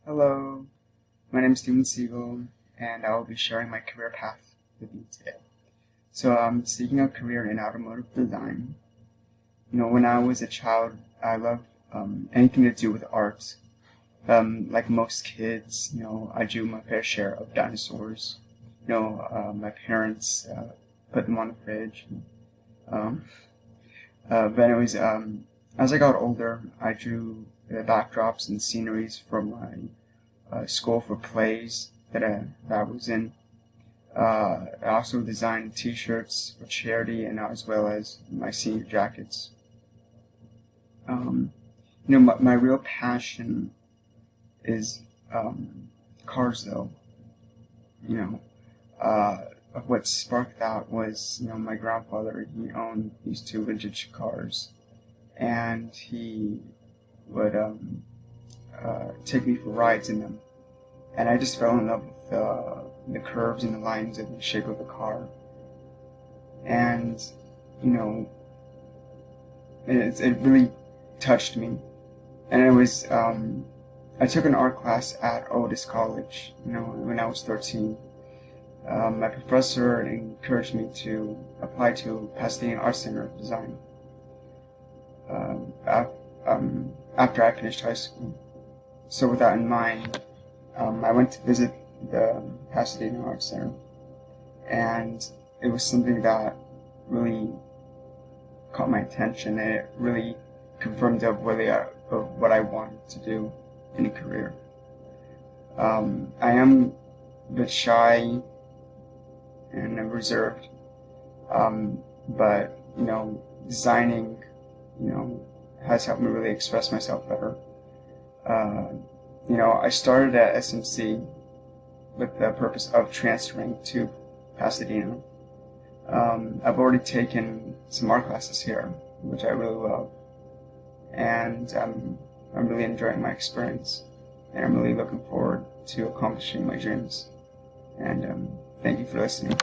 Hello, my name is Steven Siegel, and I will be sharing my career path with you today. So I'm seeking a career in automotive design. When I was a child, I loved anything to do with art. Like most kids, I drew my fair share of dinosaurs. My parents put them on the fridge. Um, but anyways, as I got older, I drew the backdrops and sceneries from my school for plays that I was in. I also designed T-shirts for charity, and as well as my senior jackets. My real passion is cars, though. You know, what sparked that was, my grandfather. He owned these two vintage cars, and he would take me for rides in them. And I just fell in love with the curves and the lines and the shape of the car. And, it really touched me. And it was, I took an art class at Otis College, when I was 13. My professor encouraged me to apply to Pasadena Art Center of Design after I finished high school. So with that in mind, I went to visit the Pasadena Art Center, and it was something that really caught my attention, and it really confirmed of what I wanted to do in a career. I am a bit shy and reserved, but designing, has helped me really express myself better. I started at SMC with the purpose of transferring to Pasadena. I've already taken some art classes here, which I really love, and I'm really enjoying my experience, and I'm really looking forward to accomplishing my dreams. And thank you for listening.